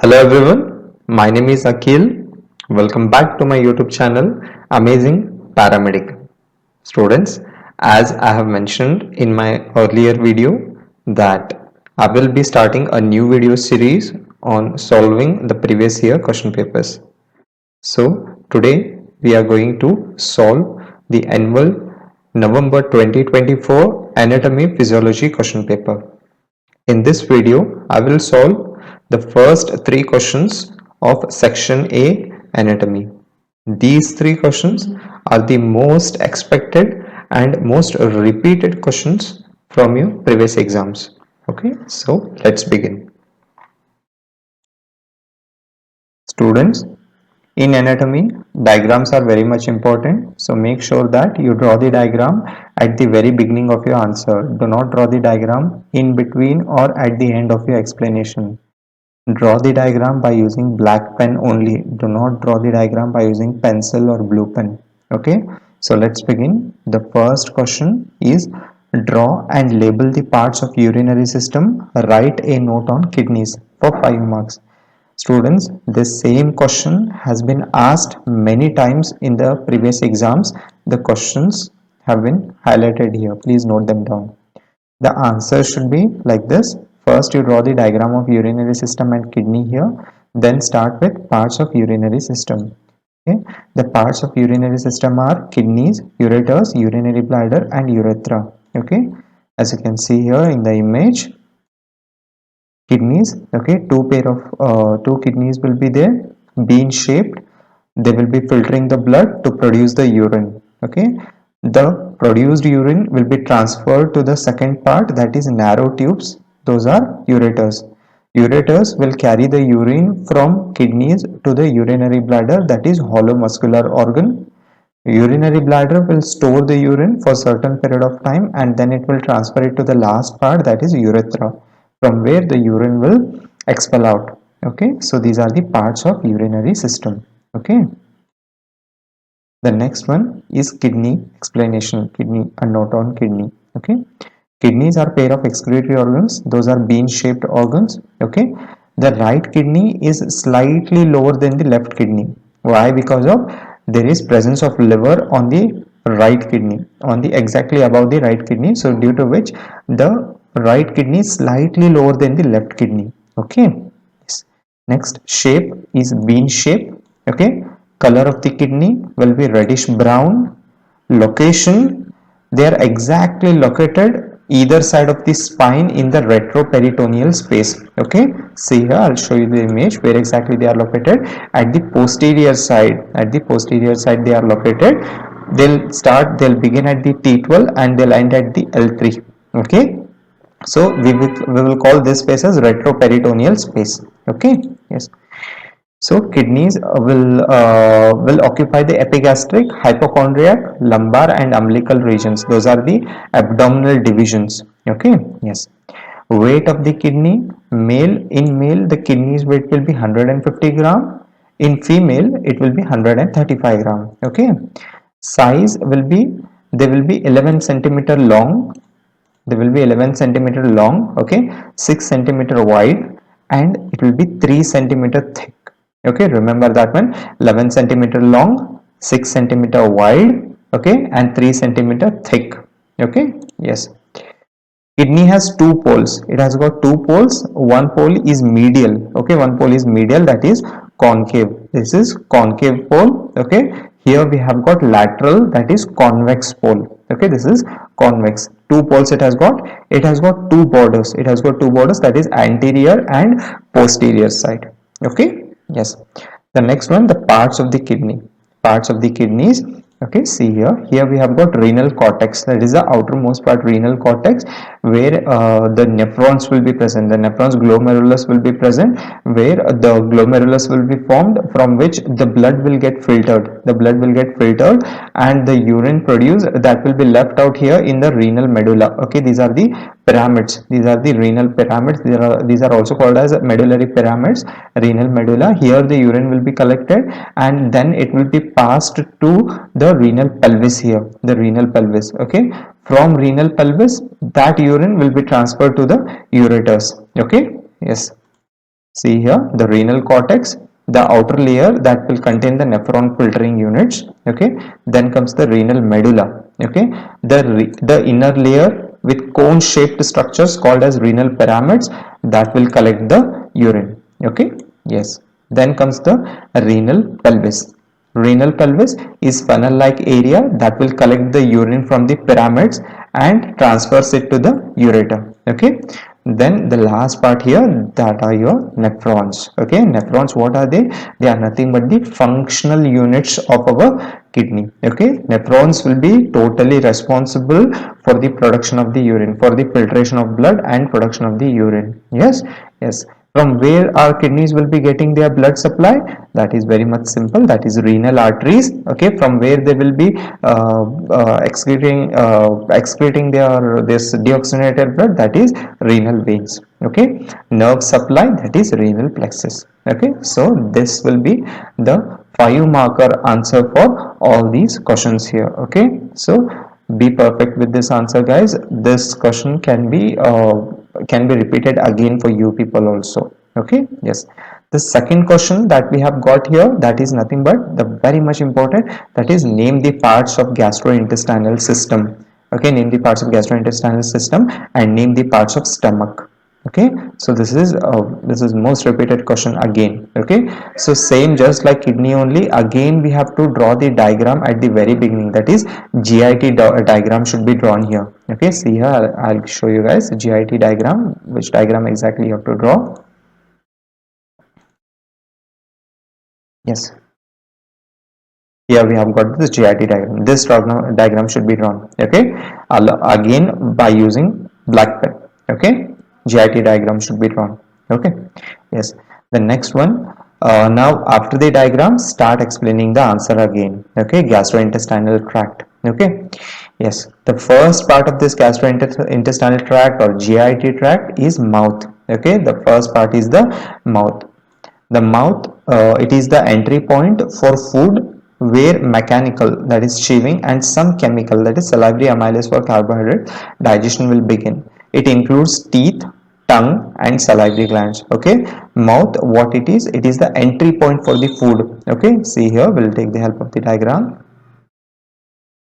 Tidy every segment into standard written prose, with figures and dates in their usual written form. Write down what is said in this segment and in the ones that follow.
Hello everyone, my name is Akhil. Welcome back to my YouTube channel Amazing Paramedic. Students, as I have mentioned in my earlier video that I will be starting a new video series on solving the previous year question papers. So today we are going to solve the annual November 2024 Anatomy Physiology question paper. In this video, I will solve the first three questions of section A anatomy. These three questions are the most expected and most repeated questions from your previous exams. Okay, so let's begin. Students, in anatomy, diagrams are very much important. So make sure that you draw the diagram at the very beginning of your answer. Do not draw the diagram in between or at the end of your explanation. Draw the diagram by using black pen only. Do not draw the diagram by using pencil or blue pen. Okay, so let's begin. The first question is draw and label the parts of urinary system. Write a note on kidneys for 5 marks. Students, this same question has been asked many times in the previous exams. The questions have been highlighted here. Please note them down. The answer should be like this. First, you draw the diagram of urinary system and kidney here. Then start with parts of urinary system. Okay. The parts of urinary system are kidneys, ureters, urinary bladder, and urethra. Okay. As you can see here in the image, kidneys. Okay. Two kidneys will be there, bean shaped. They will be filtering the blood to produce the urine. Okay. The produced urine will be transferred to the second part, that is narrow tubes. Those are ureters. Ureters will carry the urine from kidneys to the urinary bladder, that is hollow muscular organ. Urinary bladder will store the urine for a certain period of time and then it will transfer it to the last part, that is urethra, from where the urine will expel out. Okay, so these are the parts of urinary system. Okay. The next one is kidney explanation. Kidney, a note on kidney. Okay. Kidneys are pair of excretory organs. Those are bean shaped organs. Okay. The right kidney is slightly lower than the left kidney. Why? Because of there is presence of liver on the right kidney, on the exactly above the right kidney. So due to which the right kidney is slightly lower than the left kidney. Okay. Yes. Next, shape is bean shape. Okay. Color of the kidney will be reddish brown. Location, they are exactly located either side of the spine in the retroperitoneal space. Okay, see here, I'll show you the image where exactly they are located. At the posterior side, they are located. They'll begin at the T12 and they'll end at the L3. Okay, so we will call this space as retroperitoneal space. Okay, yes. So kidneys will occupy the epigastric, hypochondriac, lumbar and umbilical regions. Those are the abdominal divisions. Okay, yes. Weight of the kidney, in male the kidney's weight will be 150 gram. In female it will be 135 gram. Okay. Size will be, they will be 11 centimeter long. They will be 11 centimeter long. Okay, 6 centimeter wide and it will be 3 centimeter thick. Okay, remember that one. 11 centimeter long, 6 centimeter wide, okay, and 3 centimeter thick. Okay, yes. Kidney has two poles. It has got two poles. One pole is medial. Okay, one pole is medial, that is concave. This is concave pole. Okay, here we have got lateral, that is convex pole. Okay, this is convex. Two poles it has got. It has got two borders. It has got two borders, that is anterior and posterior side. Okay. Yes. The next one, the parts of the kidney. Parts of the kidneys. Okay, see here. Here we have got renal cortex. That is the outermost part, renal cortex, where the nephrons will be present. The nephrons, glomerulus will be present, where the glomerulus will be formed, from which the blood will get filtered. The blood will get filtered, and the urine produced that will be left out here in the renal medulla. Okay, these are the pyramids. These are the renal pyramids. These are also called as medullary pyramids. Renal medulla. Here the urine will be collected, and then it will be passed to the renal pelvis here, the renal pelvis. Okay, from renal pelvis that urine will be transferred to the ureters. Okay, yes. See here, the renal cortex, the outer layer that will contain the nephron filtering units. Okay, then comes the renal medulla. Okay, the inner layer with cone shaped structures called as renal pyramids that will collect the urine. Okay, yes. Then comes the renal pelvis. Renal pelvis is funnel like area that will collect the urine from the pyramids and transfers it to the ureter. Okay, then the last part here, that are your nephrons. Okay, nephrons, what are they? They are nothing but the functional units of our kidney. Okay, nephrons will be totally responsible for the production of the urine, for the filtration of blood and production of the urine. Yes, yes. From where our kidneys will be getting their blood supply? That is very much simple. That is renal arteries. Okay, from where they will be excreting their this deoxygenated blood, that is renal veins. Okay, nerve supply, that is renal plexus. Okay, so this will be the 5 marker answer for all these questions here. Okay, so be perfect with this answer, guys. This question can be repeated again for you people also. Okay, yes. The second question that we have got here, that is nothing but the very much important, that is name the parts of gastrointestinal system. Okay, name the parts of gastrointestinal system and name the parts of stomach. Okay, so this is most repeated question again. Okay, so same, just like kidney only, again we have to draw the diagram at the very beginning, that is GIT diagram should be drawn here. Okay, see here, I'll show you guys GIT diagram, which diagram exactly you have to draw. Yes, here we have got this GIT diagram. This diagram should be drawn. Okay, again by using black pen. Okay, GIT diagram should be drawn. Okay, yes. The next one. Now after the diagram, start explaining the answer again. Okay, gastrointestinal tract. Okay, yes. The first part of this gastrointestinal tract or GIT tract is mouth. Okay, the first part is the mouth. The mouth, it is the entry point for food, where mechanical, that is chewing, and some chemical, that is salivary amylase for carbohydrate, digestion will begin. It includes teeth, tongue and salivary glands. Okay, mouth, what it is the entry point for the food. Okay, see here, we'll take the help of the diagram.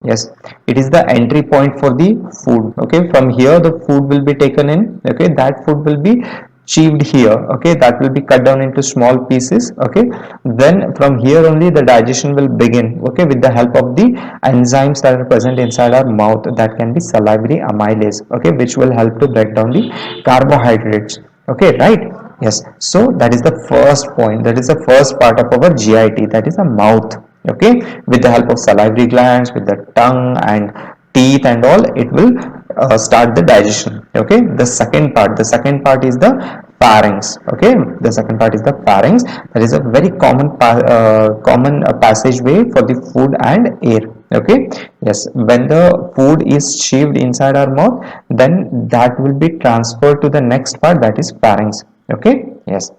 Yes, it is the entry point for the food. Okay, from here the food will be taken in. Okay, that food will be chewed here. Okay, that will be cut down into small pieces. Okay, then from here only the digestion will begin. Okay, with the help of the enzymes that are present inside our mouth, that can be salivary amylase. Okay, which will help to break down the carbohydrates. Okay, right? Yes, so that is the first point, that is the first part of our GIT, that is the mouth. Okay, with the help of salivary glands, with the tongue and teeth and all, it will start the digestion. Okay, the second part is the pharynx. Okay, the second part is the pharynx. That is a very common passageway for the food and air. Okay, yes, when the food is chewed inside our mouth, then that will be transferred to the next part, that is pharynx. Okay, yes.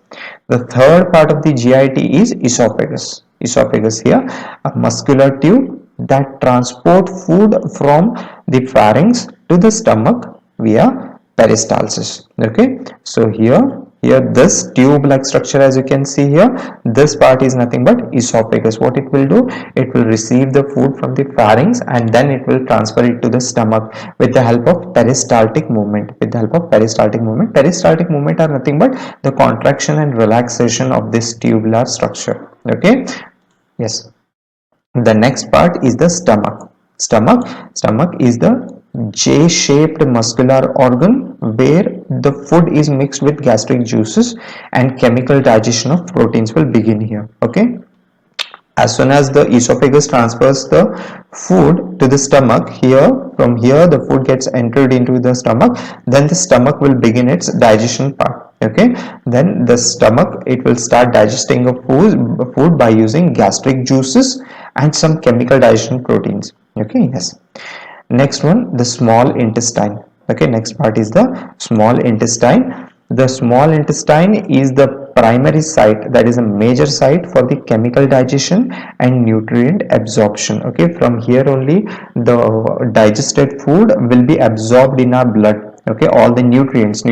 The third part of the GIT is esophagus. Esophagus here, a muscular tube that transport food from the pharynx to the stomach via peristalsis. Okay, so here this tube like structure, as you can see here, this part is nothing but esophagus. What it will do, it will receive the food from the pharynx and then it will transfer it to the stomach with the help of peristaltic movement. With the help of peristaltic movement are nothing but the contraction and relaxation of this tubular structure. Okay, yes. The next part is the stomach. Stomach is the J-shaped muscular organ where the food is mixed with gastric juices and chemical digestion of proteins will begin here. Okay, as soon as the esophagus transfers the food to the stomach, from here the food gets entered into the stomach, then the stomach will begin its digestion part. Okay, then the stomach, it will start digesting of food by using gastric juices and some chemical digestion proteins. Okay, yes. Next one, the small intestine. Okay, next part is the small intestine. The small intestine is the primary site, that is a major site for the chemical digestion and nutrient absorption. Okay, from here only the digested food will be absorbed in our blood. Okay, all the nutrients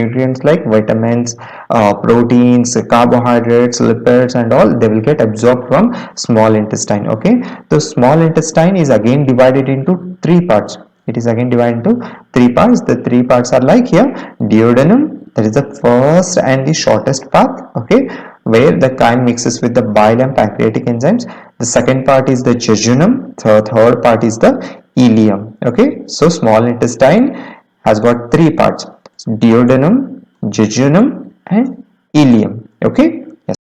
like vitamins, proteins, carbohydrates, lipids and all, they will get absorbed from small intestine. Okay, the small intestine is again divided into three parts. It is again divided into three parts. The three parts are like here: duodenum, that is the first and the shortest path, okay, where the chyme mixes with the bile and pancreatic enzymes. The second part is the jejunum. The third part is the ileum. Okay, so small intestine has got three parts: duodenum, jejunum and ileum. Okay, yes.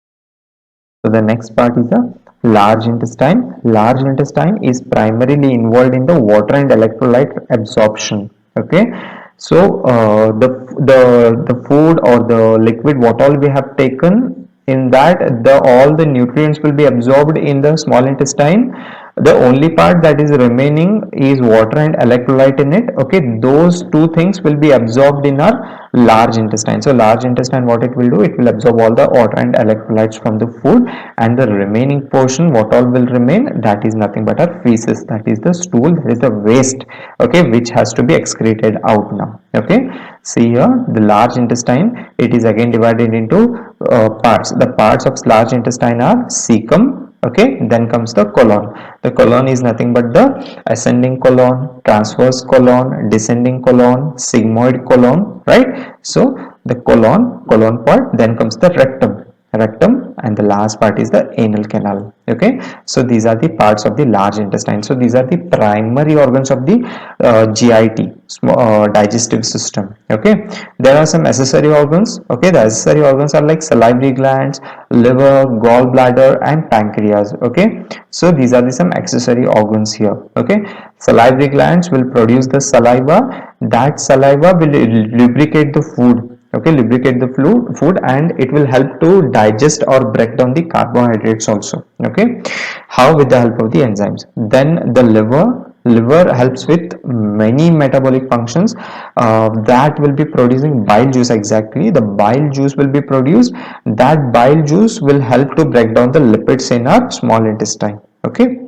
So the next part is the large intestine. Large intestine is primarily involved in the water and electrolyte absorption. Okay, so the food or the liquid what all we have taken, in that the all the nutrients will be absorbed in the small intestine. The only part that is remaining is water and electrolyte in it. Okay, those two things will be absorbed in our large intestine. So large intestine, what it will do, it will absorb all the water and electrolytes from the food, and the remaining portion what all will remain, that is nothing but our feces, that is the stool, that is the waste, okay, which has to be excreted out now. Okay, see here the large intestine, it is again divided into parts. The parts of large intestine are cecum. Okay, then comes the colon. The colon is nothing but the ascending colon, transverse colon, descending colon, sigmoid colon, right? So the colon part, then comes the rectum, and the last part is the anal canal. Okay, so these are the parts of the large intestine. So these are the primary organs of the GIT, digestive system. Okay, there are some accessory organs. Okay, the accessory organs are like salivary glands, liver, gallbladder and pancreas. Okay, so these are the some accessory organs here. Okay, salivary glands will produce the saliva. That saliva will lubricate the food. Okay, lubricate the food, and it will help to digest or break down the carbohydrates also. Okay, how? With the help of the enzymes. Then the liver helps with many metabolic functions, that will be producing bile juice. Exactly, the bile juice will be produced. That bile juice will help to break down the lipids in our small intestine. Okay,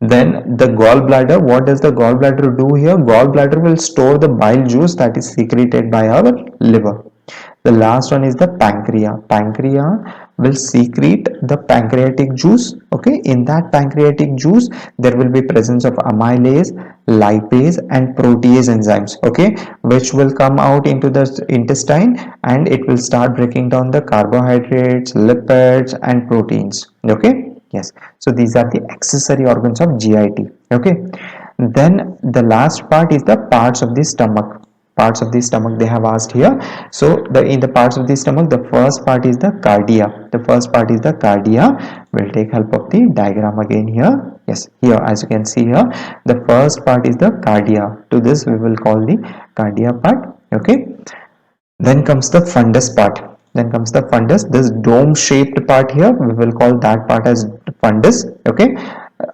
then the gallbladder, what does the gallbladder do here? Gallbladder will store the bile juice that is secreted by our liver. The last one is the pancreas. Pancreas will secrete the pancreatic juice. Okay, in that pancreatic juice there will be presence of amylase, lipase and protease enzymes. Okay, which will come out into the intestine, and it will start breaking down the carbohydrates, lipids and proteins. Okay, yes, so these are the accessory organs of GIT. Okay, then the last part is the parts of the stomach. Parts of the stomach they have asked here. So in the parts of the stomach, the first part is the cardia. The first part is the cardia. We'll take help of the diagram again here. Yes, here as you can see here, the first part is the cardia. To this we will call the cardia part. Okay, then comes the fundus part. Then comes the fundus. This dome shaped part here, we will call that part as fundus. Okay,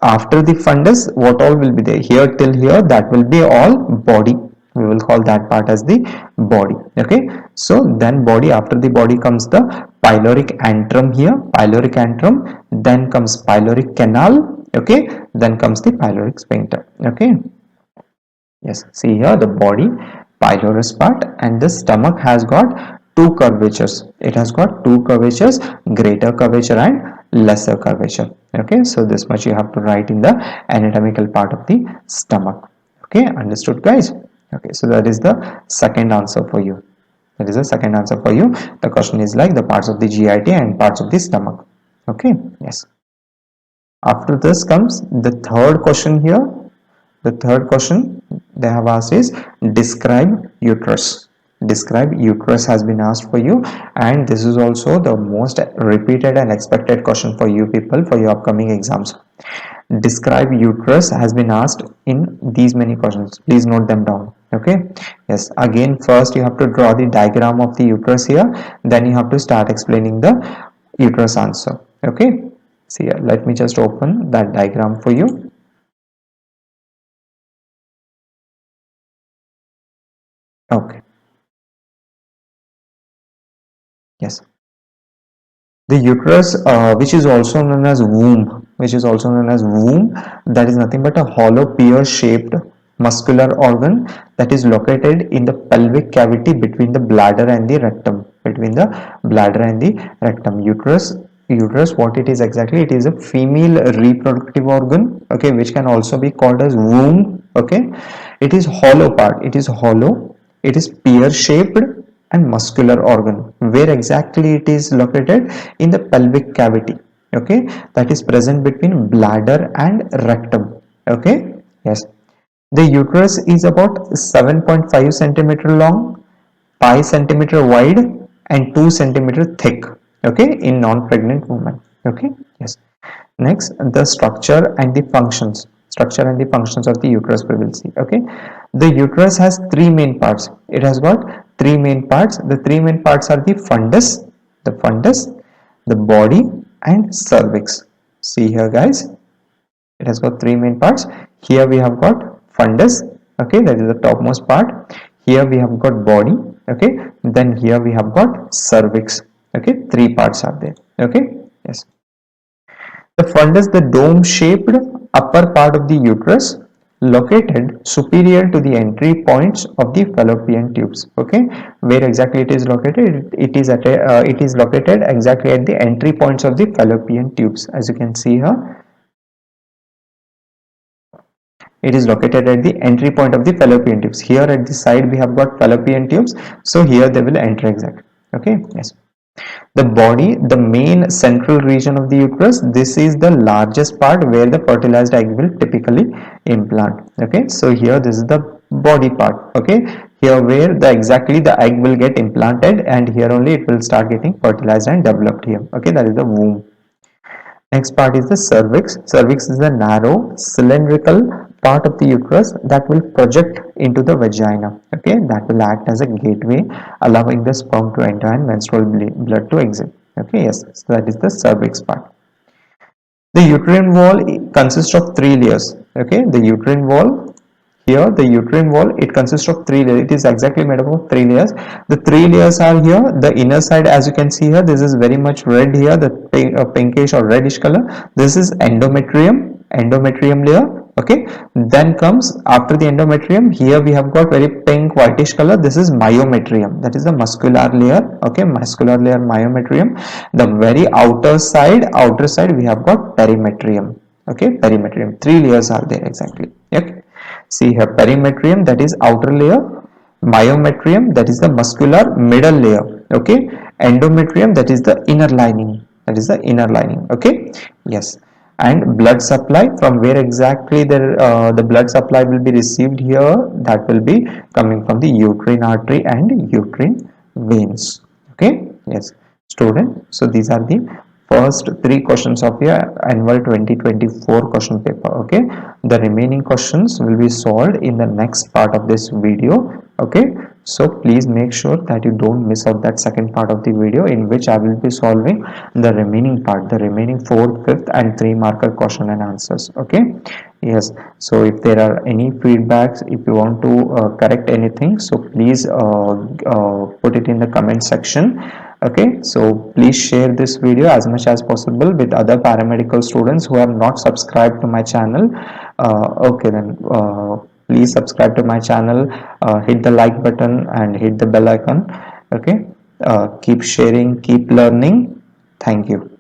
after the fundus, what all will be there? Here till here, that will be all body. We will call that part as the body. Okay, so then body, after the body comes the pyloric antrum here, pyloric antrum, then comes pyloric canal. Okay, then comes the pyloric sphincter. Okay, yes, see here the body, pylorus part, and the stomach has got two curvatures. It has got two curvatures, greater curvature and lesser curvature. Okay, so this much you have to write in the anatomical part of the stomach. Okay, understood guys? Okay, so that is the second answer for you. That is the second answer for you. The question is like the parts of the GIT and parts of the stomach. Okay, yes. After this comes the third question here. The third question they have asked is describe uterus. Describe uterus has been asked for you, and this is also the most repeated and expected question for you people for your upcoming exams. Describe uterus has been asked in these many questions. Please note them down. Okay, yes, again first you have to draw the diagram of the uterus here, then you have to start explaining the uterus answer. Okay, see here, let me just open that diagram for you. Okay, yes, the uterus, which is also known as womb, that is nothing but a hollow pear shaped muscular organ that is located in the pelvic cavity between the bladder and the rectum. Between the bladder and the rectum. Uterus, what it is exactly? It is a female reproductive organ, okay, which can also be called as womb. Okay, it is hollow part. It is hollow. It is pear shaped and muscular organ. Where exactly it is located? In the pelvic cavity. Okay, that is present between bladder and rectum. Okay, yes. The uterus is about 7.5 centimeter long, 5 centimeter wide, and 2 centimeter thick. Okay, in non-pregnant women. Okay, yes. Next, the structure and the functions. Structure and the functions of the uterus we will see. Okay, the uterus has three main parts. It has got three main parts. The three main parts are the fundus, the body, and cervix. See here, guys. It has got three main parts. Here we have got fundus. Okay, that is the topmost part. Here we have got body. Okay, then here we have got cervix. Okay, three parts are there. Okay, yes. The fundus, the dome-shaped upper part of the uterus, located superior to the entry points of the fallopian tubes. Okay, where exactly it is located? It is located exactly at the entry points of the fallopian tubes. As you can see here, it is located at the entry point of the fallopian tubes. Here at the side we have got fallopian tubes, so here they will enter exactly. Okay, yes. The body, the main central region of the uterus, this is the largest part where the fertilized egg will typically implant. Okay, so here this is the body part. Okay, here where exactly the egg will get implanted, and here only it will start getting fertilized and developed here. Okay, that is the womb. Next part is the cervix. Cervix is a narrow cylindrical part of the uterus that will project into the vagina. Okay, that will act as a gateway, allowing the sperm to enter and menstrual blood to exit. Okay, yes, so that is the cervix part. The uterine wall consists of three layers. Okay, the uterine wall, here the uterine wall, it consists of three layers. It is exactly made up of three layers. The three layers are here. The inner side, as you can see here, this is very much red here, the pinkish or reddish color. This is endometrium layer. Okay, then comes after the endometrium, here we have got very pink whitish color. This is myometrium, that is the muscular layer. Okay, muscular layer, myometrium. The very outer side we have got perimetrium. Okay, perimetrium, three layers are there exactly. Okay, see here, perimetrium, that is outer layer, myometrium, that is the muscular middle layer. Okay, endometrium, that is the inner lining, okay, yes. And blood supply, from where exactly the blood supply will be received here, that will be coming from the uterine artery and uterine veins. Okay, yes, student. So these are the first three questions of your annual 2024 question paper. Okay, the remaining questions will be solved in the next part of this video. Okay, so please make sure that you don't miss out that second part of the video, in which I will be solving the remaining part, the remaining 4th, 5th and 3 marker question and answers. Okay, yes. So if there are any feedbacks, if you want to correct anything, so please put it in the comment section. Okay, so please share this video as much as possible with other paramedical students who are not subscribed to my channel. Okay, then please subscribe to my channel, hit the like button and hit the bell icon. Okay, keep sharing, keep learning. Thank you.